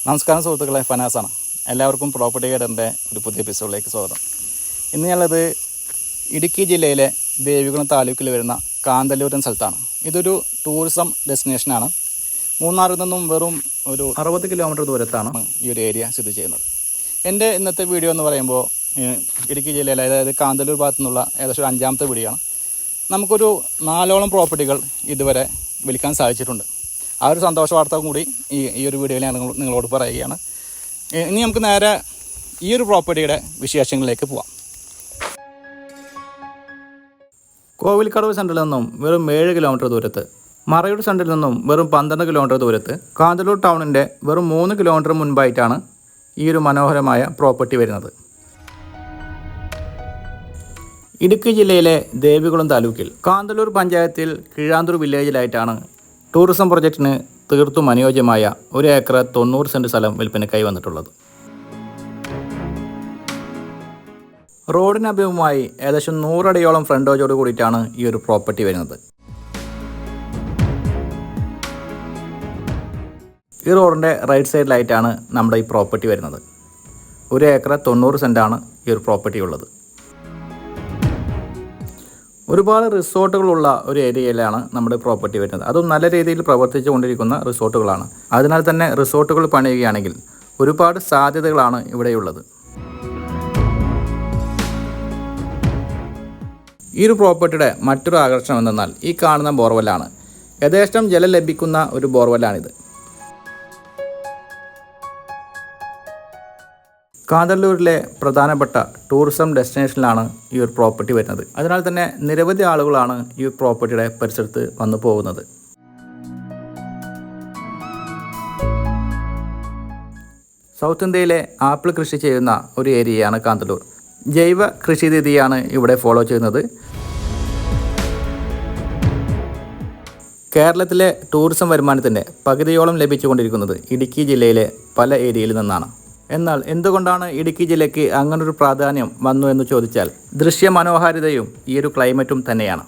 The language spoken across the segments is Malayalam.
നമസ്കാരം സുഹൃത്തുക്കളെ, ഫനാസാണ്. എല്ലാവർക്കും പ്രോപ്പർട്ടി ഗൈഡറിൻ്റെ ഒരു പുതിയ എപ്പിസോഡിലേക്ക് സ്വാഗതം. ഇന്ന് ഞങ്ങളത് ഇടുക്കി ജില്ലയിലെ ദേവികുളം താലൂക്കിൽ വരുന്ന കാന്തല്ലൂർ എന്ന സ്ഥലത്താണ്. ഇതൊരു ടൂറിസം ഡെസ്റ്റിനേഷനാണ്. മൂന്നാറിൽ നിന്നും വെറും ഒരു 60 കിലോമീറ്റർ ദൂരത്താണ് ഈ ഒരു ഏരിയ സ്ഥിതി ചെയ്യുന്നത്. എൻ്റെ ഇന്നത്തെ വീഡിയോ എന്ന് പറയുമ്പോൾ ഇടുക്കി ജില്ലയിലെ, അതായത് കാന്തല്ലൂർ ഭാഗത്തു നിന്നുള്ള ഏകദേശം 5ാമത്തെ വീഡിയോ ആണ്. നമുക്കൊരു 4ഓളം പ്രോപ്പർട്ടികൾ ഇതുവരെ വിൽക്കാൻ സാധിച്ചിട്ടുണ്ട്. ആ ഒരു സന്തോഷ വാർത്ത കൂടി ഈ ഒരു വീഡിയോയിൽ ഞാൻ നിങ്ങളോട് പറയുകയാണ്. ഇനി നമുക്ക് നേരെ ഈ ഒരു പ്രോപ്പർട്ടിയുടെ വിശേഷങ്ങളിലേക്ക് പോവാം. കോവിൽക്കടവ് സെൻറ്ററിൽ നിന്നും വെറും 7 കിലോമീറ്റർ ദൂരത്ത്, മറയൂർ സെൻറ്ററിൽ നിന്നും വെറും 12 കിലോമീറ്റർ ദൂരത്ത്, കാന്തല്ലൂർ ടൗണിൻ്റെ വെറും 3 കിലോമീറ്റർ മുൻപായിട്ടാണ് ഈ ഒരു മനോഹരമായ പ്രോപ്പർട്ടി വരുന്നത്. ഇടുക്കി ജില്ലയിലെ ദേവികുളം താലൂക്കിൽ കാന്തല്ലൂർ പഞ്ചായത്തിൽ കീഴാന്തൂർ വില്ലേജിലായിട്ടാണ് ടൂറിസം പ്രൊജക്റ്റിന് തീർത്തും അനുയോജ്യമായ 1 ഏക്കർ 90 സെൻറ്റ് സ്ഥലം വിൽപ്പനയ്ക്കായി വന്നിട്ടുള്ളത്. റോഡിന് അഭിമുഖമായി ഏകദേശം 100 അടിയോളം ഫ്രണ്ടേജോട് കൂടിയിട്ടാണ് ഈ ഒരു പ്രോപ്പർട്ടി വരുന്നത്. ഈ റോഡിൻ്റെ റൈറ്റ് സൈഡിലായിട്ടാണ് നമ്മുടെ ഈ പ്രോപ്പർട്ടി വരുന്നത്. 1 ഏക്കർ 90 സെൻറ്റാണ് ഈ ഒരു പ്രോപ്പർട്ടി ഉള്ളത്. ഒരുപാട് റിസോർട്ടുകളുള്ള ഒരു ഏരിയയിലാണ് നമ്മുടെ പ്രോപ്പർട്ടി വരുന്നത്. അതും നല്ല രീതിയിൽ പ്രവർത്തിച്ചു കൊണ്ടിരിക്കുന്ന റിസോർട്ടുകളാണ്. അതിനാൽ തന്നെ റിസോർട്ടുകൾ പണിയുകയാണെങ്കിൽ ഒരുപാട് സാധ്യതകളാണ് ഇവിടെയുള്ളത്. ഈ ഒരു പ്രോപ്പർട്ടിയുടെ മറ്റൊരു ആകർഷണം എന്തെന്നാൽ ഈ കാണുന്ന ബോർവെല്ലാണ്. യഥേഷ്ടം ജലം ലഭിക്കുന്ന ഒരു ബോർവെല്ലാണിത്. കാന്തല്ലൂരിലെ പ്രധാനപ്പെട്ട ടൂറിസം ഡെസ്റ്റിനേഷനിലാണ് ഈ ഒരു പ്രോപ്പർട്ടി വരുന്നത്. അതിനാൽ തന്നെ നിരവധി ആളുകളാണ് ഈ പ്രോപ്പർട്ടിയുടെ പരിസരത്ത് വന്നു പോകുന്നത്. സൗത്ത് ഇന്ത്യയിലെ ആപ്പിൾ കൃഷി ചെയ്യുന്ന ഒരു ഏരിയയാണ് കാന്തല്ലൂർ. ജൈവ കൃഷി രീതിയാണ് ഇവിടെ ഫോളോ ചെയ്യുന്നത്. കേരളത്തിലെ ടൂറിസം വരുമാനത്തിൻ്റെ പകുതിയോളം ലഭിച്ചുകൊണ്ടിരിക്കുന്നത് ഇടുക്കി ജില്ലയിലെ പല ഏരിയയിൽ നിന്നാണ്. എന്നാൽ എന്തുകൊണ്ടാണ് ഇടുക്കി ജില്ലയ്ക്ക് അങ്ങനൊരു പ്രാധാന്യം വന്നു എന്ന് ചോദിച്ചാൽ ദൃശ്യ മനോഹാരിതയും ഈ ഒരു ക്ലൈമറ്റും തന്നെയാണ്.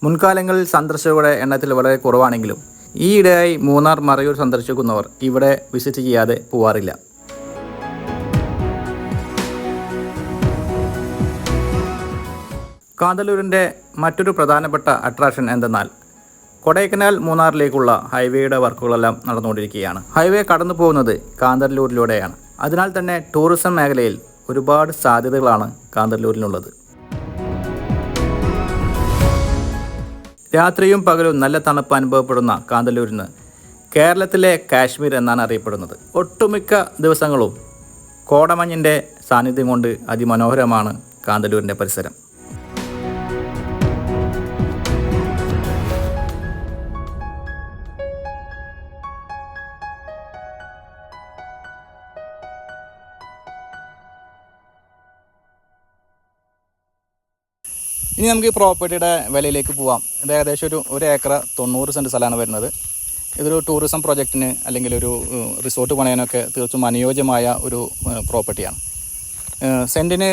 മുൻകാലങ്ങളിൽ സന്ദർശകരുടെ എണ്ണത്തിൽ വളരെ കുറവാണെങ്കിലും ഈയിടെയായി മൂന്നാർ, മറയൂർ സന്ദർശിക്കുന്നവർ ഇവിടെ വിസിറ്റ് ചെയ്യാതെ പോവാറില്ല. കാന്തല്ലൂരിൻ്റെ മറ്റൊരു പ്രധാനപ്പെട്ട അട്രാക്ഷൻ എന്തെന്നാൽ കൊടൈക്കനാൽ മൂന്നാറിലേക്കുള്ള ഹൈവേയുടെ വർക്കുകളെല്ലാം നടന്നുകൊണ്ടിരിക്കുകയാണ്. ഹൈവേ കടന്നു പോകുന്നത് കാന്തല്ലൂരിലൂടെയാണ്. അതിനാൽ തന്നെ ടൂറിസം മേഖലയിൽ ഒരുപാട് സാധ്യതകളാണ് കാന്തല്ലൂരിനുള്ളത്. രാത്രിയും പകലും നല്ല തണുപ്പ് അനുഭവപ്പെടുന്ന കാന്തല്ലൂരിന് കേരളത്തിലെ കാശ്മീർ എന്നാണ് അറിയപ്പെടുന്നത്. ഒട്ടുമിക്ക ദിവസങ്ങളും കോടമഞ്ഞിൻ്റെ സാന്നിധ്യം കൊണ്ട് അതിമനോഹരമാണ് കാന്തല്ലൂരിൻ്റെ പരിസരം. ഇനി നമുക്ക് ഈ പ്രോപ്പർട്ടിയുടെ വിലയിലേക്ക് പോവാം. ഇത് ഏകദേശം ഒരു ഏക്കർ 90 സെൻറ്റ് സ്ഥലമാണ് വരുന്നത്. ഇതൊരു ടൂറിസം പ്രൊജക്റ്റിന് അല്ലെങ്കിൽ ഒരു റിസോർട്ട് പണിയാനൊക്കെ തീർച്ചും അനുയോജ്യമായ ഒരു പ്രോപ്പർട്ടിയാണ്. സെൻറ്റിന്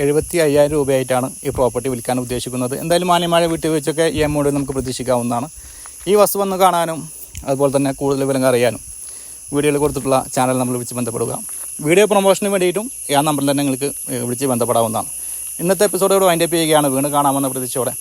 75,000 രൂപയായിട്ടാണ് ഈ പ്രോപ്പർട്ടി വിൽക്കാൻ ഉദ്ദേശിക്കുന്നത്. എന്തായാലും മാന്യമായ വീട്ടിൽ വെച്ചൊക്കെ ഈ എമൗണ്ട് നമുക്ക് പ്രതീക്ഷിക്കാവുന്നതാണ്. ഈ വസ്തു വന്ന് കാണാനും അതുപോലെ തന്നെ കൂടുതൽ വിവരങ്ങൾ അറിയാനും വീഡിയോയിൽ കൊടുത്തിട്ടുള്ള ചാനൽ നമ്മൾ വിളിച്ച് ബന്ധപ്പെടുക. വീഡിയോ പ്രൊമോഷന് വേണ്ടിയിട്ടും ആ നമ്പറിൽ തന്നെ നിങ്ങൾക്ക് വിളിച്ച് ബന്ധപ്പെടാവുന്നതാണ്. ഇന്നത്തെ എപ്പിസോഡോട് വൈൻഡപ്പ് ചെയ്യുകയാണ്. വീണ്ടും കാണാമെന്ന പ്രതീക്ഷയോടെ.